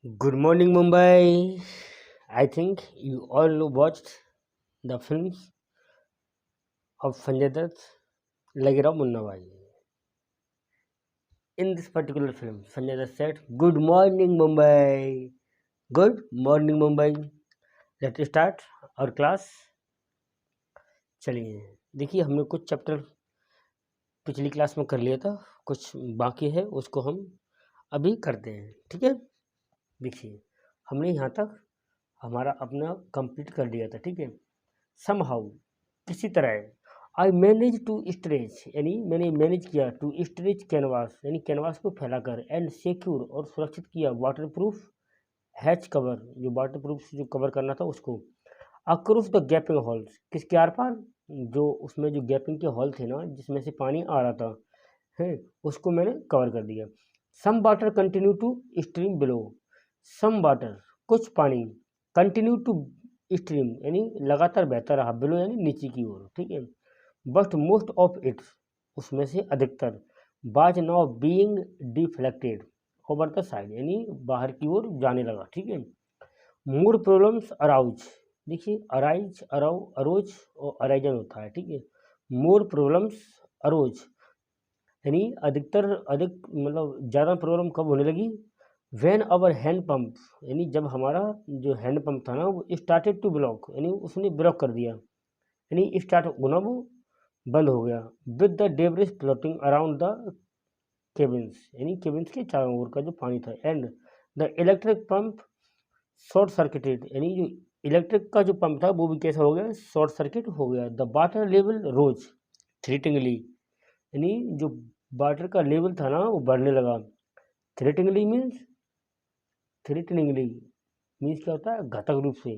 Good morning, Mumbai. I think you all watched the films of Sanjay Dutt, Lagera Munna Bhai. In this particular film, Sanjay Dutt said, "Good morning, Mumbai. Good morning, Mumbai." Let's start our class. चलिए देखिए, हमने कुछ chapter पिछली class में कर लिया था, कुछ बाकी है, उसको हम अभी करते हैं। ठीक है, देखिए हमने यहाँ तक हमारा अपना कंप्लीट कर लिया था। ठीक है, समहाउ किसी तरह आई मैनेज टू स्ट्रेच, यानी मैंने मैनेज किया टू स्ट्रेच कैनवास, यानी कैनवास को फैलाकर, एंड सिक्योर और सुरक्षित किया वाटर प्रूफ हैच कवर, जो वाटर प्रूफ जो कवर करना था उसको, अक्रॉस द गैपिंग हॉल्स, किसके आर पार, जो उसमें जो गैपिंग के हॉल थे ना जिसमें से पानी आ रहा था है, उसको मैंने कवर कर दिया। Some water continue to stream below, some water कुछ पानी, कंटिन्यू टू स्ट्रीम यानी लगातार बहता रहा, बिलो यानी नीचे की ओर। ठीक है, बट मोस्ट ऑफ इट उसमें से अधिकतर, बाज now being deflected over the side, यानी बाहर की ओर जाने लगा। ठीक है, मूड प्रॉब्लम्स अराउज, देखिए अराइज अरोज और अराइजन होता है। ठीक है, मोर प्रॉब्लम्स अरोज यानी अधिक मतलब ज़्यादा प्रॉब्लम कब होने लगी, व्हेन अवर हैंड पंप, यानी जब हमारा जो हैंड पंप था ना वो स्टार्टेड टू ब्लॉक, यानी उसने ब्लॉक कर दिया, यानी स्टार्ट होना वो बंद हो गया, with the debris floating around the cabins, यानी केबिन्स के चारों ओर का जो पानी था, and the electric pump short circuited, यानी जो इलेक्ट्रिक का जो पंप था वो भी कैसा हो गया, शॉर्ट सर्किट हो गया। The water level rose threateningly, यानी जो वाटर का लेवल था ना वो बढ़ने लगा। थ्रेटिंगली मीन्स, थ्रेटनिंगली मीन्स क्या होता है, घातक रूप से।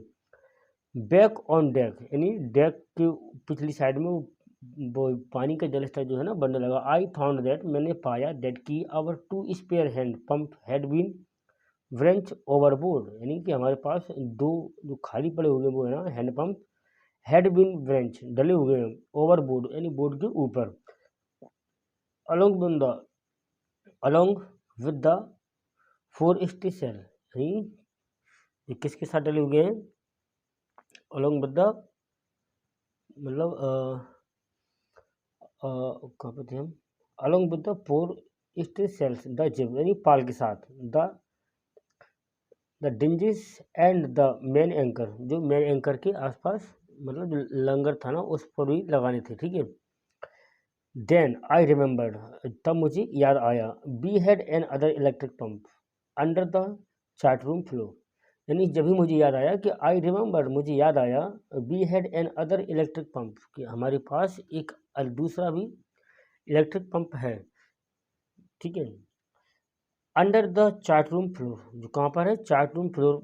बैक ऑन डेक, यानी डेक के पिछली साइड में वो पानी का जल स्तर जो है ना बढ़ने लगा। आई फाउंड दैट, मैंने पाया दैट की our two spare hand pump had been wrench overboard, यानी कि हमारे पास दो जो खाली पड़े हुए वो है ना hand pump, had been wrench डले हुए हैं, ओवरबोर्ड यानी बोर्ड के ऊपर, along with the along with the fore station, यानी ये किसके साथ डले हुए हैं, अलोंग विद द मतलब कहाँ पे थे हम, along with the fore state sails the jib, यानी पाल के साथ, the dinghies and the main anchor, जो मेन एंकर के आसपास मतलब जो लंगर था ना उस पर भी लगाने थे। ठीक है, देन आई रिमेंबर्ड, तब मुझे याद आया, we had another electric pump under the chart room floor, यानी जब भी मुझे याद आया कि आई रिमेंबर, मुझे याद आया, we had another electric pump, कि हमारे पास एक दूसरा भी इलेक्ट्रिक पंप है। ठीक है, under the chart room floor, जो कहाँ पर है, चार्ट रूम फ्लोर,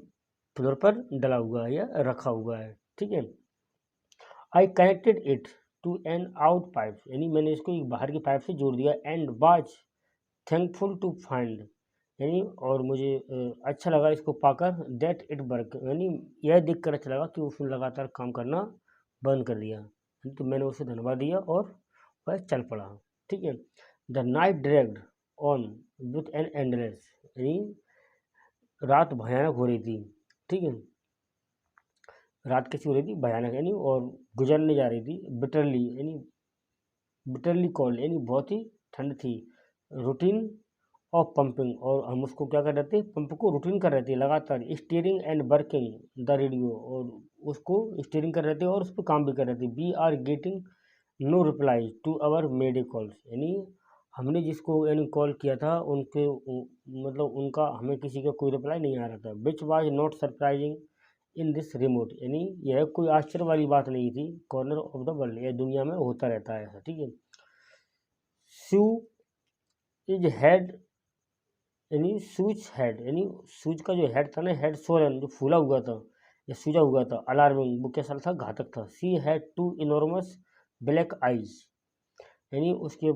फ्लोर पर डला हुआ है या रखा हुआ है। ठीक है, I connected it to an out pipe, यानी मैंने इसको एक बाहर की पाइप से जोड़ दिया, and was thankful to find, यानी और मुझे अच्छा लगा इसको पाकर, दैट इट वर्क, यानी यह देख कर अच्छा लगा कि उसने लगातार काम करना बंद कर दिया, तो मैंने उसे धन्यवाद दिया और वह चल पड़ा। ठीक है, the night dragged on with an endless, यानी रात भयानक हो रही थी। ठीक है, रात कैसी हो रही थी, भयानक, यानी और गुजरने जा रही थी, बिटरली यानी बिटरली कोल्ड, यानी बहुत ही ठंड थी। रूटीन ऑफ पंपिंग, और हम उसको क्या कर रहे थे, पंप को रूटीन कर रहे थे लगातार। Steering and working the radio, और उसको स्टीयरिंग कर रहे थे और उस पर काम भी कर रहे थे। We are getting no reply to our mayday calls, यानी हमने जिसको यानी कॉल किया था उनके मतलब उनका हमें किसी का कोई रिप्लाई नहीं आ रहा था। Which was not surprising in this remote, यानी यह कोई आश्चर्य वाली बात नहीं थी, कॉर्नर ऑफ द वर्ल्ड, यह दुनिया में होता रहता है ऐसा। ठीक है, शू इज हेड, यानी सूज हेड, यानी सूज का जो हेड था ना, हेड सोलन जो फूला हुआ था या सूजा हुआ था, अलार्मिंग वो कैसा था, घातक था। She had two enormous black eyes, यानी उसके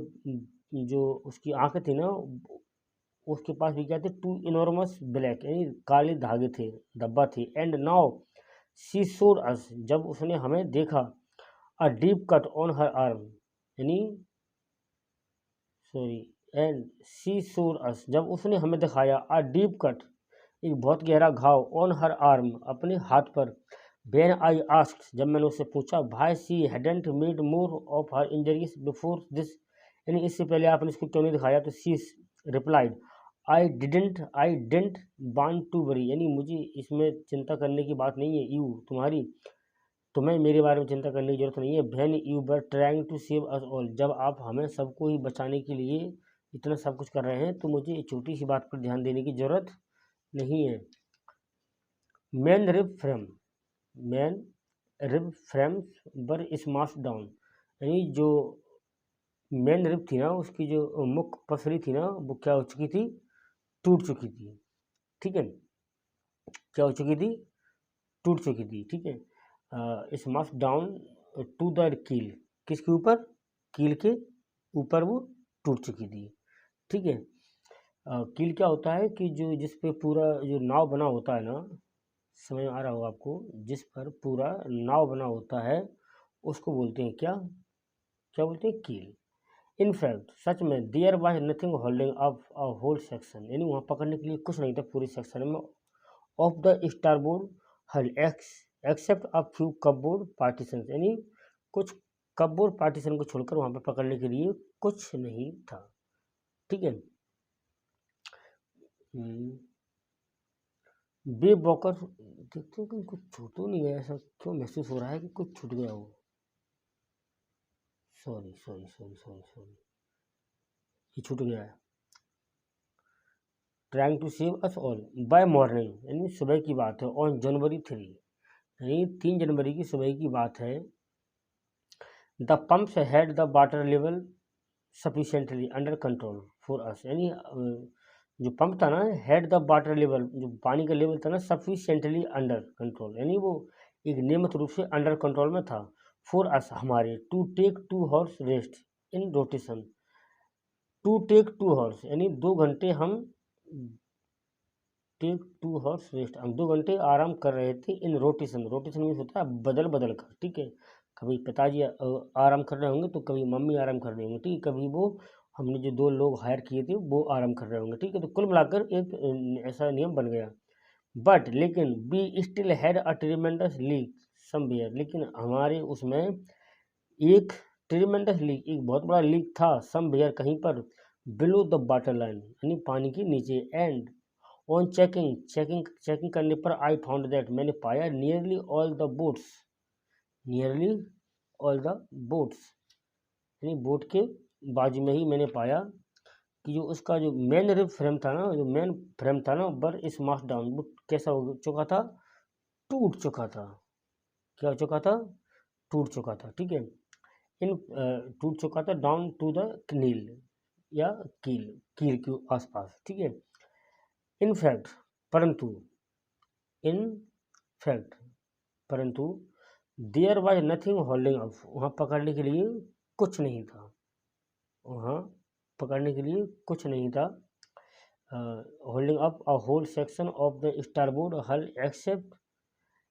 जो उसकी आंखें थी ना उसके पास भी क्या थे, टू इनॉर्मस ब्लैक, यानी काले धागे थे, धब्बा थी। And now she showed us, जब उसने हमें देखा, a deep cut on her arm, यानी sorry, and she showed us, जब उसने हमें दिखाया, अ डीप कट एक बहुत गहरा घाव ऑन हर आर्म, अपने हाथ पर। व्हेन आई आस्क्ड, जब मैंने उससे पूछा, भाई she hadn't made more of her injuries before this, यानी इससे पहले आपने इसको क्यों नहीं दिखाया, तो she replied, I didn't want to worry, यानी मुझे इसमें चिंता करने की बात नहीं है, यू तुम्हारी, तुम्हें मेरे बारे में चिंता करने की जरूरत नहीं है। When you were trying to save us all, जब आप हमें सबको ही बचाने के लिए इतना सब कुछ कर रहे हैं, तो मुझे एक छोटी सी बात पर ध्यान देने की जरूरत नहीं है। Main rib frame, main rib frames were smash down, यानी जो मैन रिब थी ना, उसकी जो मुख्य पसली थी ना, वो क्या हो चुकी थी, टूट चुकी थी। ठीक है, क्या हो चुकी थी, टूट चुकी थी। ठीक है, स्माश डाउन टू द कील, किसके ऊपर, कील के ऊपर वो टूट चुकी थी। ठीक है, कील क्या होता है कि जो जिस पे पूरा जो नाव बना होता है ना, समझ में आ रहा होगा आपको, जिस पर पूरा नाव बना होता है उसको बोलते हैं क्या, क्या बोलते हैं, कील। इनफैक्ट सच में there was nothing holding up a whole section, यानी वहाँ पकड़ने के लिए कुछ नहीं था पूरी सेक्शन में, of the starboard hull except a few cupboard partition, यानी कुछ कपबोर्ड पार्टीशन को छोड़कर वहाँ पे पकड़ने के लिए कुछ नहीं था। ठीक है, बे वॉकर, देखते हो कि कुछ छूट तो नहीं गया, ऐसा क्यों महसूस हो रहा है कि कुछ छूट गया हो, sorry sorry sorry sorry sorry, ये छूट गया है। Trying to save us all by morning, यानी सुबह की बात है, ऑन जनवरी 3, यानी 3 जनवरी की सुबह की बात है। The pumps had the water level sufficiently under control for us, यानी जो पंप था ना, हैड द वाटर लेवल, जो पानी का लेवल था ना, सफिशेंटली अंडर कंट्रोल, यानी वो एक नियमित रूप से अंडर कंट्रोल में था। फॉर अस, हमारे, to take 2 hours rest in rotation, to take 2 hours, यानी 2 घंटे हम, टेक 2 हॉर्स रेस्ट, हम 2 घंटे आराम कर रहे थे। इन रोटेशन, रोटेशन मीन्स होता है बदल बदल कर। ठीक है, कभी पिताजी आराम कर रहे होंगे तो कभी मम्मी आराम कर रहे होंगे। ठीक है, कभी वो हमने जो 2 लोग हायर किए थे वो आराम कर रहे होंगे। ठीक है, तो कुल मिलाकर एक ऐसा नियम बन गया। बट लेकिन we still had a tremendous leak somewhere, लेकिन हमारे उसमें एक ट्रिमेंडस लीक, एक बहुत बड़ा लीक था, समवेयर कहीं पर, बिलो द वाटर लाइन, यानी पानी के नीचे। एंड ऑन चेकिंग करने पर आई फाउंड दैट, मैंने पाया, नियरली ऑल द बोट्स, यानी बोट के बाजू में ही मैंने पाया कि जो उसका जो मेन रिब फ्रेम था ना, जो मेन फ्रेम था ना, बर इस मास डाउन, वो कैसा हो चुका था, टूट चुका था। क्या हो चुका था, टूट चुका था। ठीक है, इन टूट चुका था, डाउन टू द नील, या कील, कील के आसपास। ठीक है, इनफैक्ट, परंतु, इन फैक्ट, परंतु, there was nothing holding up, वहाँ पकड़ने के लिए कुछ नहीं था, वहाँ पकड़ने के लिए कुछ नहीं था। Holding up a whole section of the starboard hull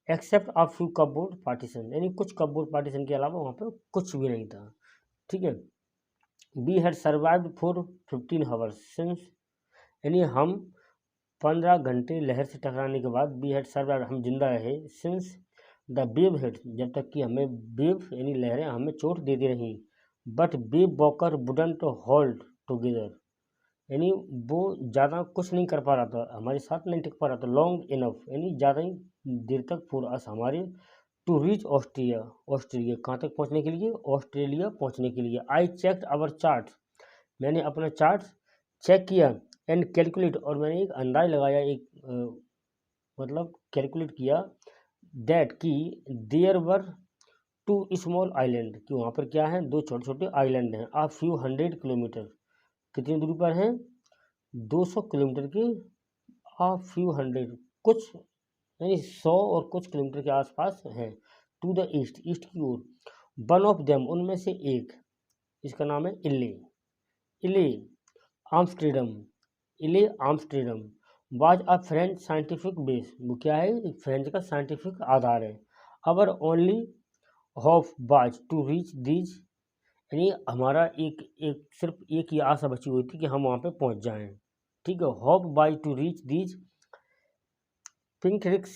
except a few cupboard partition, यानी कुछ कपबोर्ड पार्टीशन के अलावा वहाँ पर कुछ भी नहीं था। ठीक है, we had survived for 15 hours since, यानी हम 15 घंटे लहर से टकराने के बाद, वी हैड सर्वाइव्ड, हम जिंदा रहे, सिंस द वेव हेड, जब तक कि हमें वेव यानी लहरें हमें चोट देती रहीं। But wave walker wouldn't hold together, यानी वो ज़्यादा कुछ नहीं कर पा रहा था, हमारे साथ नहीं टिक पा रहा था, लॉन्ग इनफ, यानी ज़्यादा ही देर तक फॉर अस, हमारे, टू रीच ऑस्ट्रिया, ऑस्ट्रेलिया कहाँ तक पहुँचने के लिए, ऑस्ट्रेलिया पहुँचने के लिए। आई चेकड आवर चार्ट, मैंने अपना चार्ट चेक किया, एंड कैलकुलेट, और मैंने एक अंदाज लगाया, एक मतलब कैलकुलेट किया, दैट कि देयर वर 2 स्मॉल आइलैंड, कि वहाँ पर क्या है, 2 छोटे छोटे आइलैंड हैं, आ फ्यू 100 किलोमीटर, कितनी दूरी पर हैं, 200 किलोमीटर के, आ फ्यू 100, कुछ, यानी 100 और कुछ किलोमीटर के आसपास हैं, टू द ईस्ट, ईस्ट की ओर। वन ऑफ देम, उनमें से एक, इसका नाम है इले, Ile Amsterdam, Ile Amsterdam, was a French scientific base, वो क्या है, एक फ्रेंच का साइंटिफिक आधार है। Our only hope was to reach these, यानी हमारा एक एक सिर्फ एक ही आशा बची हुई थी कि हम वहाँ पे पहुँच जाएं। ठीक है, hope was to reach these pinpricks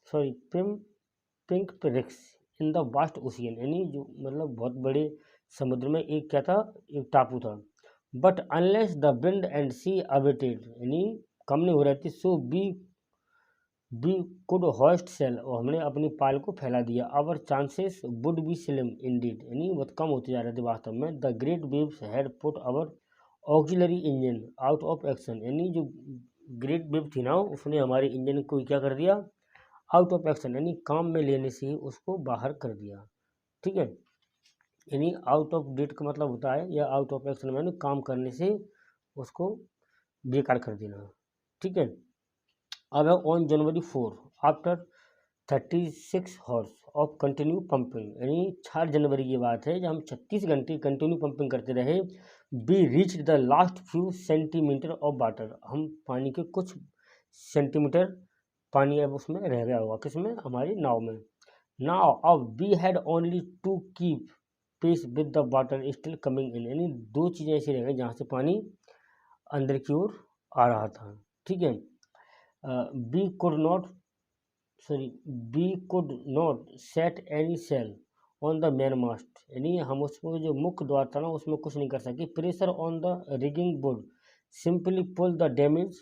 sorry pinpricks in the vast ocean, यानी जो मतलब बहुत बड़े समुद्र में एक क्या था, एक टापू था। But unless the wind and sea abated, यानी कम नहीं हो रही थी, so we could hoist sail, और हमने अपनी पाल को फैला दिया। Our chances would be slim indeed, यानी बहुत कम होते जा रहे थे वास्तव में। The great waves had put our auxiliary engine out of action, यानी जो ग्रेट वेव थी ना, उसने हमारे इंजन को क्या कर दिया, आउट ऑफ एक्शन, यानी काम में लेने से ही उसको बाहर कर दिया। ठीक है, यानी आउट ऑफ डेट का मतलब होता है, या आउट ऑफ एक्शन यानी काम करने से उसको बेकार कर देना। ठीक है, अब है on January 4 after 36 horse of continue pumping, यानी 4 जनवरी की बात है जब हम 36 घंटे कंटिन्यू पंपिंग करते रहे। We reach the last few centimetres of water, हम पानी के कुछ सेंटीमीटर पानी अब उसमें रह गया होगा, किसमें, हमारी नाव में। नाउ अब we had only to keep pace with the water still coming in, यानी 2 चीज़ें ऐसी रह गई जहाँ से पानी अंदर की ओर आ रहा था। ठीक है, we could not set any sail on the main mast, यानी हम उसमें जो मुख्य द्वार था ना उसमें कुछ नहीं कर सके। Pressure on the rigging board simply pull the damage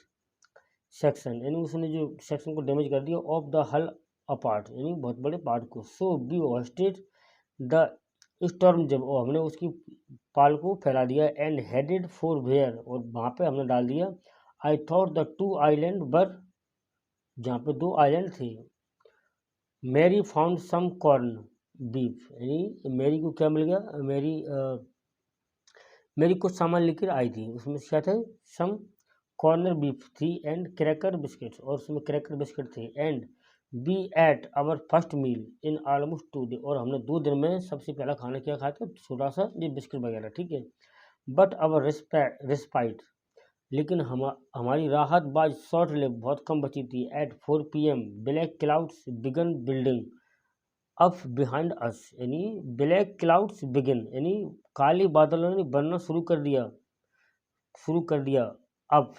section, यानी उसने जो सेक्शन को डैमेज कर दिया, ऑफ द हल अपार्ट, यानी बहुत बड़े पार्ट को। सो बी होस्टेड द स्टॉर्म, जब और हमने उसकी पाल को फैला दिया, एंड हेडेड फॉर वेयर, और वहाँ पे हमने डाल दिया। आई थॉट द 2 आइलैंड बर, जहाँ पे 2 आइलैंड थे। Mary found some corn beef, यानी मैरी को क्या मिल गया, मेरी कुछ सामान लेकर आई थी, उसमें क्या थे, सम कॉर्नर बीफ थी, एंड क्रैकर बिस्किट्स, और उसमें क्रैकर बिस्किट थे। And we ate our first meal in almost 2 day, और हमने 2 दिन में सबसे पहला खाना क्या खाया था, थोड़ा सा ये बिस्किट वगैरह। ठीक है, बट आवर रिस्पाइट, लेकिन हमारी राहत बाज शॉर्ट लिव, बहुत कम बची थी। At 4 PM black clouds began building up behind us, यानी ब्लैक क्लाउड्स बिगिन, यानी काले बादलों ने बनना शुरू कर दिया अब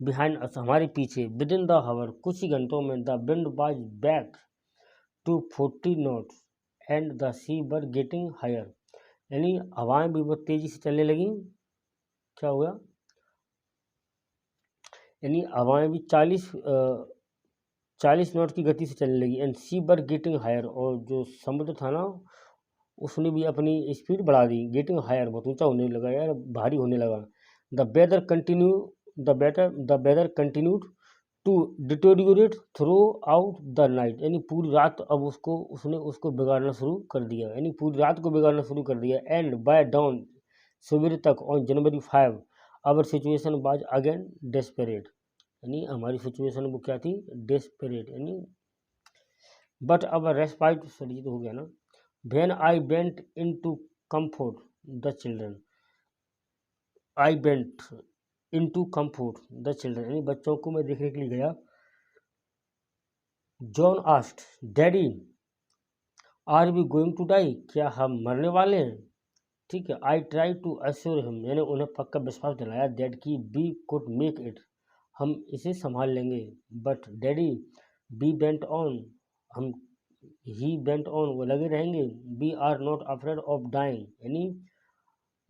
बिहाइंड अस, हमारे पीछे। विद इन द हावर, कुछ ही घंटों में, the wind was back to 40 knots and the sea were getting higher, यानी हवाएं भी बहुत तेजी से चलने लगी। क्या हुआ, यानी हवाएं भी 40 नॉट की गति से चलने लगी। And sea were getting higher, और जो समुद्र था ना उसने भी अपनी स्पीड बढ़ा दी। गेटिंग हायर, बहुत ऊंचा होने लगा यार, भारी होने लगा। The weather continued to deteriorate throughout the night, यानी पूरी रात अब उसने उसको बिगाड़ना शुरू कर दिया, यानी पूरी रात को बिगाड़ना शुरू कर दिया। एंड बाय डाउन, सवेरे तक, on January 5 our situation was again desperate, यानी हमारी सिचुएशन वो क्या थी, डेस्परेट, यानी बट अब रेस्पाइट, सॉरी तो हो गया ना। When I bent in to comfort the children, I bent in to comfort the children, यानी बच्चों को मैं देखने के लिए गया। John asked, daddy are we going to die, क्या हम मरने वाले हैं। ठीक है, I try to assure him, मैंने उन्हें पक्का विश्वास दिलाया, दैट की बी कुड मेक इट, हम इसे संभाल लेंगे। But daddy be bent on, हम ही बेंट ऑन, वो लगे रहेंगे। We are not afraid of dying, यानी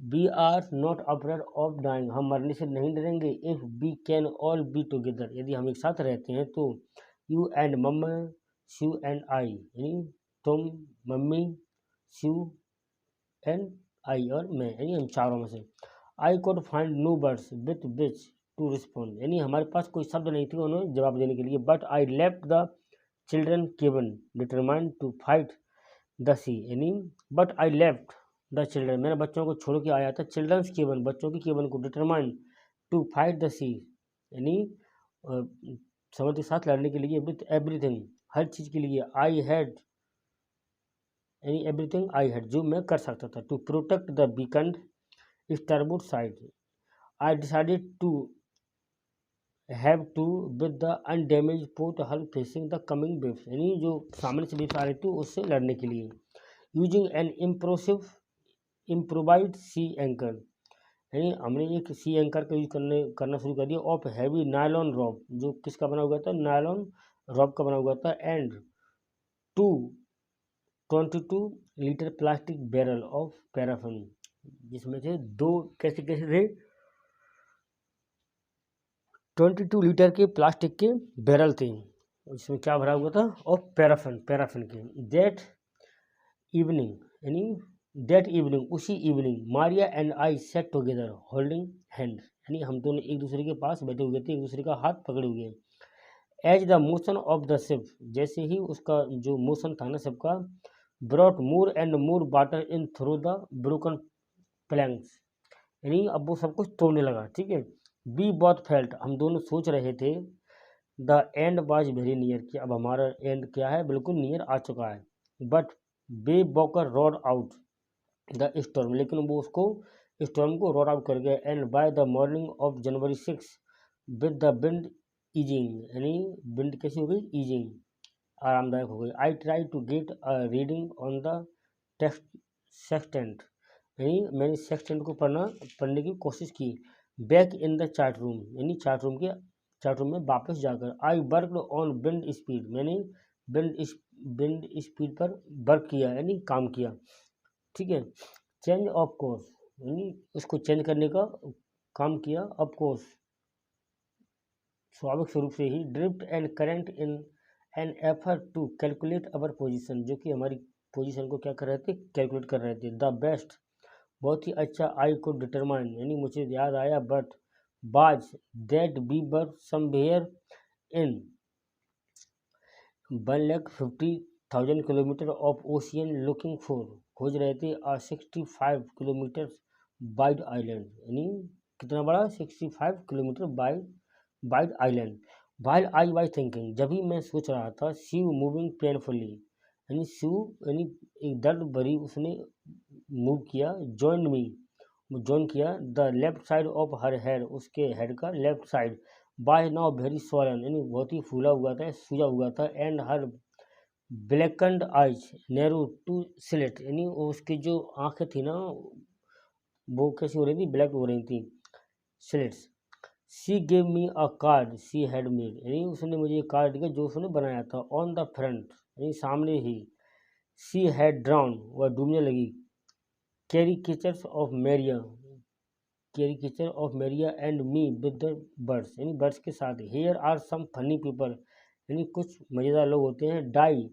we are not afraid of dying, हम मरने से नहीं डरेंगे। If we can all be together, यदि हम एक साथ रहते हैं तो। You and mama, Shiv and I, यानी तुम, मम्मी, शिव एंड आई, और मैं, यानी हम चारों में से। I could find no words with which to respond, यानी हमारे पास कोई शब्द नहीं थे उन्हें जवाब देने के लिए। But I left the children Kevin determined to fight the sea, यानी but I left the children, मैंने बच्चों को छोड़ के आया था, चिल्ड्रंस केवन, बच्चों की केवन को, determined to fight the sea, यानी समुद्र के साथ लड़ने के लिए। विथ एवरीथिंग, हर चीज़ के लिए। आई हैड, यानी एवरीथिंग आई हैड, जो मैं कर सकता था। To protect the weakened starboard side, I decided to heave to with the undamaged port hull facing the coming waves, यानी जो सामने से वेव्स आ रही थी उससे लड़ने के लिए। यूजिंग एन इम्प्रोवाइज्ड सी एंकर, यानी हमने एक सी एंकर का यूज करना शुरू कर दिया ऑफ हैवी नायलॉन रॉप, जो किसका बना हुआ था, नायलॉन रॉप का बना हुआ था, and 22 litre plastic barrel of paraffin, जिसमें से दो कैसे कैसे थे, 22 लीटर के प्लास्टिक के बैरल थे, इसमें क्या भरा हुआ था, और पैराफिन के। दैट इवनिंग यानी दैट इवनिंग उसी evening Maria and I set together holding hand, यानी हम दोनों एक दूसरे के पास बैठे हुए थे, एक दूसरे का हाथ पकड़े हुए। As the motion of the ship, जैसे ही उसका जो मोशन था ना शिप का, brought more and more water in through the broken planks, यानी अब वो सब कुछ तोड़ने लगा, ठीक है। वी बॉथ फेल्ट, हम दोनों सोच रहे थे, the end was very near, कि अब हमारा एंड क्या है, बिल्कुल नियर आ चुका है। But Wavewalker rode out the storm, लेकिन वो उसको स्टॉर्म को रोड आउट कर गया। And by the morning of January 6 with the wind easing, यानी विंड कैसी हो गई, ईजिंग, आरामदायक हो गई। I try to get a reading on the text sextant, यानी मैंने सेक्सटेंट को पढ़ने की कोशिश की। Back in the chart room, यानी चार्ट रूम में वापस जाकर। I worked on wind speed, मैंने विंड स्पीड पर वर्क किया, यानी काम किया, ठीक है। चेंज ऑफ कोर्स, यानी उसको चेंज करने का काम किया। ऑफ कोर्स स्वाभाविक स्वरूप से ही। Drift and current in an effort to calculate our position, जो कि हमारी पोजीशन को क्या कर रहे थे, कैलकुलेट कर रहे थे। द बेस्ट, बहुत ही अच्छा। आई को डिटरमाइन, यानी मुझे याद आया, but was that we were somewhere in 1,50,000 kilometres of ocean looking for, खोज रहे थे 65 किलोमीटर वाइड आइलैंड, यानी कितना बड़ा, 65 kilometres wide island. While I was thinking, जब भी मैं सोच रहा था, शिव मूविंग पेनफुली, यानी शिव यानी एक दर्द भरी उसने मूव किया। ज्वाइन किया the left side of her head, उसके हेड का left side. By now very swollen, यानी बहुत ही फूला हुआ था, सूजा हुआ था। And her blackened eyes narrow to slit, यानी उसकी जो आंखें थी ना, वो कैसी हो रही थी, ब्लैक हो रही थी, slits. She gave me a card she had made, यानी उसने मुझे एक कार्ड दिया जो उसने बनाया था। ऑन द फ्रंट, यानी सामने ही। शी हैड ड्राउन, वह डूबने लगी। Caricatures of Maria and me with the birds, यानी बर्ड्स के साथ। Here are some funny people, यानी कुछ मज़ेदार लोग होते हैं। Die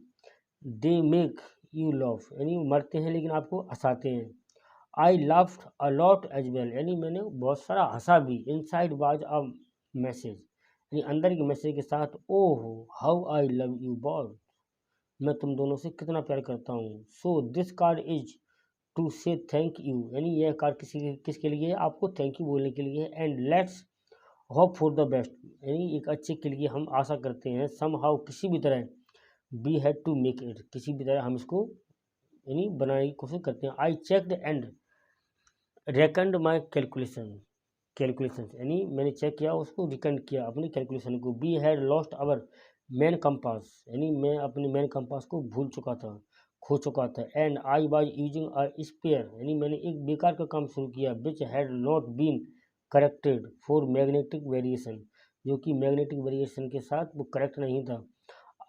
they make you laugh, यानी मरते हैं लेकिन आपको हंसाते हैं। I laughed a lot as well, यानी मैंने बहुत सारा हंसा भी। इनसाइड वाज अ मैसेज, यानी अंदर के मैसेज के साथ। Oh how I love you boy, मैं तुम दोनों से कितना प्यार करता हूँ। So this card is to say thank you, यानी यह कार्ड किसके लिए है, आपको थैंक यू बोलने के लिए है। And let's hope for the best, यानी एक अच्छे के लिए हम आशा करते हैं। सम हाउ, किसी भी तरह। We had to make it, किसी भी तरह हम इसको यानी बनाने की कोशिश करते हैं। I checked and reckoned my calculation, यानी मैंने चेक किया, उसको रिकंड किया अपनी कैलकुलेशन को। We had lost our main compass, यानी मैं अपने मैन कंपास को खो चुका था। And I was using a spare, यानी मैंने एक बेकार का काम शुरू किया। Which had not been corrected for magnetic variation, जो कि मैग्नेटिक वेरिएशन के साथ वो करेक्ट नहीं था।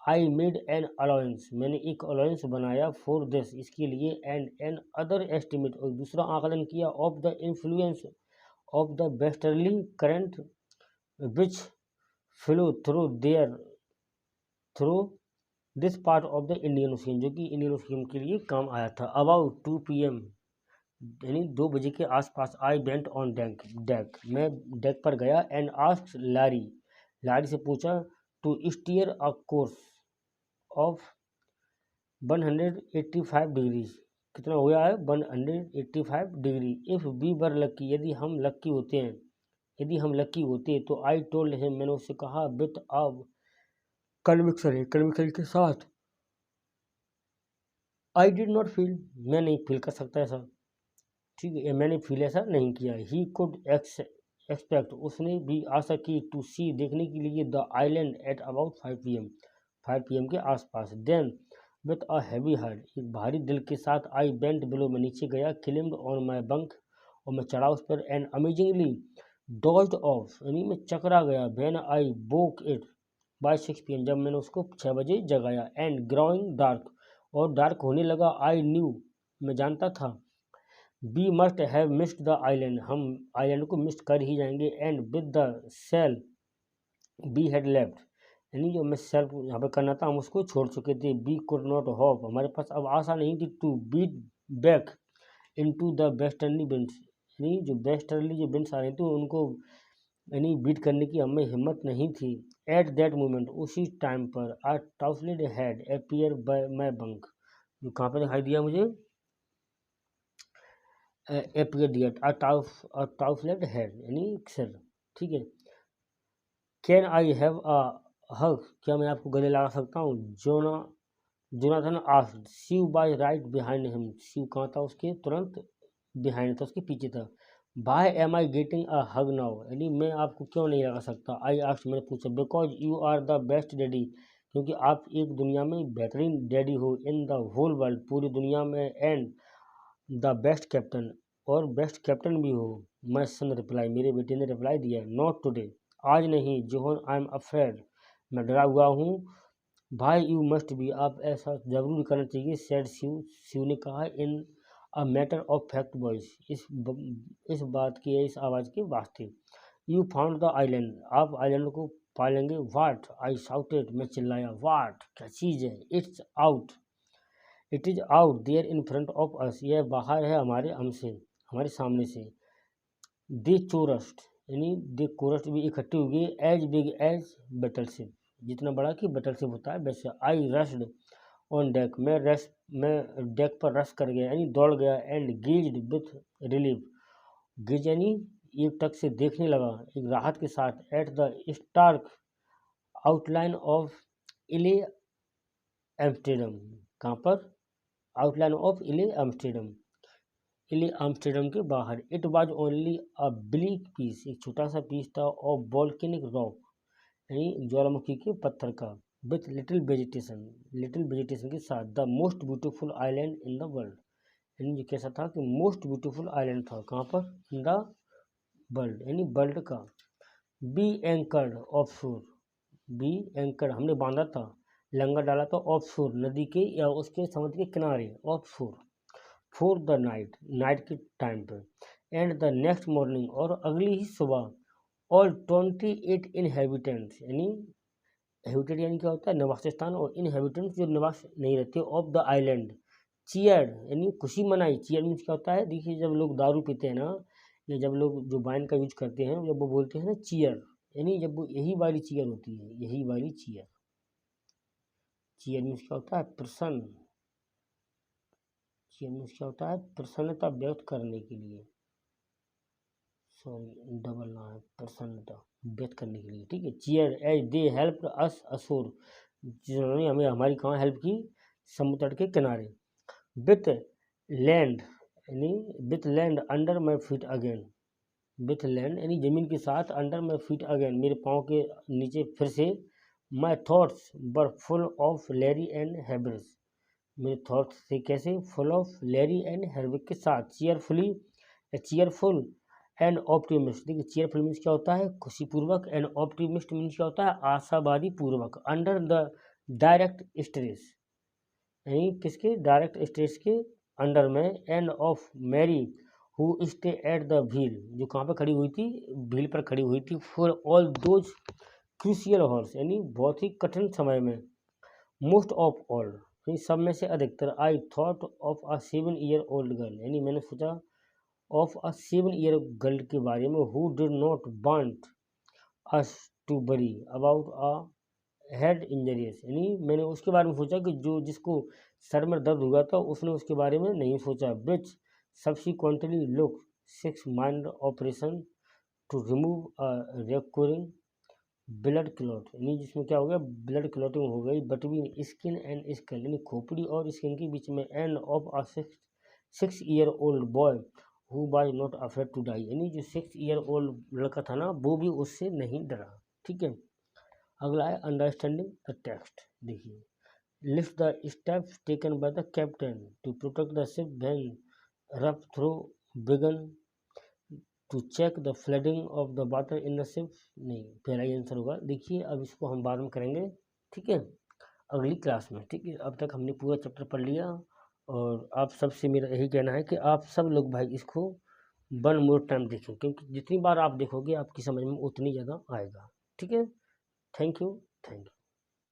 आई मेड एन अलाउंस, मैंने एक अलाउंस बनाया। फॉर दिस, इसके लिए। एंड एन अदर एस्टिमेट, और दूसरा आकलन किया। Of the influence of the westerly current which flow through this part of the Indian ocean, जो कि इंडियन ओशियन के लिए काम आया था। अबाउट 2 PM, यानी 2 बजे के आसपास। आई वेंट ऑन डेक, मैं डेक पर गया। एंड आस्क्ड लारी से पूछा, to steer a course of 185 degree, कितना हो गया है, 185 degree. If we were lucky, यदि हम लकी होते तो। आई टोल्ड हिम, मैंने उससे कहा। विथ अब कन्विक्शन के साथ। आई डिड नॉट फील, मैं नहीं फील कर सकता ऐसा, ठीक है, मैंने फील ऐसा नहीं किया। ही कुड एक्सपेक्ट, उसने भी आशा की। टू सी, देखने के लिए। The island at about 5 PM के आसपास। Then with a heavy heart, एक भारी दिल के साथ। आई बेंट बिलो, मैं नीचे गया। क्लिम्ड ऑन माई बंक, और मैं चढ़ा उस पर, एंड अमेजिंगली डॉज्ड ऑफ, यानी मैं चकरा गया, when I woke it by 6 PM, जब मैंने उसको 6 बजे जगाया, एंड ग्रोइंग डार्क, और डार्क होने लगा, आई न्यू, मैं जानता था, we must have missed the island, हम आइलैंड को मिस कर ही जाएंगे, and with the sail we had left, यानी जो मैं सेल यहाँ पर करना था हम उसको छोड़ चुके थे, बी कुड नॉट होप, हमारे पास अब आशा नहीं थी, to beat back into the westerly winds, यानी जो वेस्टर्ली जो विंड्स आ रही थी उनको यानी बीट करने की हमें हिम्मत नहीं थी। एट दैट मोमेंट, उसी टाइम पर, a tousled head appear by my bunk, जो कहाँ पर दिखाई दिया मुझे, अपीयर दिया, आ टाउसलेड हेड यानी सर, ठीक है। कैन आई हैव अ हग, क्या मैं आपको गले लगा सकता हूँ, Jonathan asked, Sue by right behind him, Sue कहाँ था, उसके तुरंत बिहाइंड था, उसके पीछे था। Why am I getting a hug now, यानी मैं आपको क्यों नहीं लगा सकता, आई आस्क्ड, मैंने पूछा, because you are the best daddy, क्योंकि आप एक दुनिया में बेहतरीन डैडी हो, इन द होल वर्ल्ड, पूरी दुनिया में, एंड द बेस्ट कैप्टन, और बेस्ट कैप्टन भी हो। माई सन रिप्लाई, मेरे बेटे ने रिप्लाई दिया, नॉट टुडे, आज नहीं, जोहन आई एम अफ्रेड, मैं डरा हुआ हूँ, भाई यू मस्ट बी, आप ऐसा जरूर करना चाहिए, सेड शिव, शिव ने कहा, in a matter of fact voice, इस बात की, इस आवाज़ के वास्ते, यू फाउंड द आइलैंड, आप आइलैंड को पा लेंगे, वाट, आई शाउटेड, मैं चिल्लाया, वाट, क्या चीज़ है, it's out, it is out there in front of us, यह बाहर है हमारे हमसे, हमारे सामने से, दे चोरस्ट, यानी दे कोरस्ट भी इकट्ठी हो गई, एज बिग एज बैटलशिप, जितना बड़ा कि बैटलशिप होता है वैसे, आई रश्ड ऑन डेक, मैं डेक पर रश कर गया, यानी दौड़ गया, एंड गीज्ड विथ रिलीफ, गिज यानी एक टक से देखने लगा, एक राहत के साथ, at the stark outline of Ile Amsterdam, कहाँ पर, outline of Ile Amsterdam, Ile Amsterdam के बाहर, it was only a bleak piece, एक छोटा सा पीस था, ऑफ वोल्केनिक रॉक, यानी ज्वालामुखी के पत्थर का, विथ लिटिल वेजिटेशन के साथ, the most beautiful island in the world, यानी जो कैसा था कि मोस्ट ब्यूटीफुल आइलैंड था, कहाँ पर, इन द वर्ल्ड, यानी वर्ल्ड का, बी एंकर्ड ऑफ शोर, बी एंकर्ड हमने बांधा था, लंगर डाला था, ऑफ शोर नदी के या उसके समुद्र के किनारे, ऑफ शोर, फॉर द नाइट, नाइट के टाइम पर, एंड द नेक्स्ट मॉर्निंग, और अगली ही सुबह, ऑल 28 इनहेबिटेंट्स, यानी हैबिटेट यानी क्या होता है, निवास स्थान, और इनहेबिटेंट्स जो निवास नहीं रहते, ऑफ द आइलैंड, चीयर यानी खुशी मनाई, चीयर मीन्स क्या होता है, देखिए जब लोग दारू पीते हैं ना, या जब लोग जो वाइन का यूज करते हैं, जब वो बोलते हैं ना चीयर, यानी जब वो यही वाली चीयर होती है, यही वाली चीयर, चीयर मीन्स क्या होता है, प्रसन्न, चीयर मीन्स क्या होता है, प्रसन्नता व्यक्त करने के लिए, सॉरी डबल ना है, प्रसन्नता व्यक्त करने के लिए, ठीक है, cheer as they help us ashore, जिन्होंने हमें हमारी कहाँ हेल्प की, समुद्र तट के किनारे, विथ लैंड, यानी with land under my feet again, with land यानी जमीन के साथ, अंडर माई फीट अगेन, मेरे पाँव के नीचे फिर से, my thoughts were full of Larry and habits, मेरे थॉट्स थे कैसे, full of Larry and habit के साथ, चीयरफुल एंड ऑप्टिमिस्ट, देखिए चीयरफुल मीन्स क्या होता है, खुशीपूर्वक, एंड ऑप्टिमिस्ट मीन्स क्या होता है, आशावादी पूर्वक, अंडर द डायरेक्ट स्ट्रेस, यानी किसके, डायरेक्ट स्ट्रेस के अंडर में, and of Mary who stay at the wheel, जो कहाँ पर खड़ी हुई थी, व्हील पर खड़ी हुई थी, for all those crucial horse, यानी बहुत ही कठिन समय में, मोस्ट ऑफ ऑल, यानी सब में से अधिकतर, I thought of a 7 year old girl, यानी मैंने सोचा ऑफ अ 7 year गर्ल के बारे में, who did not want us to worry about a head injuries, यानी मैंने उसके बारे में सोचा कि जो जिसको सर में दर्द हुआ था, उसने उसके बारे में नहीं सोचा, which subsequently look 6 month operation to remove a recurring blood clot, यानी जिसमें क्या हो गया, ब्लड क्लॉटिंग हो गई, बिटवीन स्किन एंड स्किन, यानी खोपड़ी और स्किन के बीच में, and of a 6 year old boy who was not afraid to die, यानी जो 6 year old लड़का था ना, वो भी उससे नहीं डरा, ठीक है। अगला है अंडरस्टैंडिंग द टेक्स्ट, देखिए, list the steps taken by the captain to protect the ship when rough throw began, to check the flooding of the water in the ship, नहीं पहला ही आंसर होगा। देखिए अब इसको हम बाद में करेंगे, ठीक है, अगली क्लास में, ठीक है। अब तक हमने पूरा चैप्टर पढ़ लिया और आप सबसे मेरा यही कहना है कि आप सब लोग भाई इसको 1 मोर टाइम देखें, क्योंकि जितनी बार आप देखोगे आपकी समझ में उतनी ज़्यादा आएगा, ठीक है। Thank you, thank you.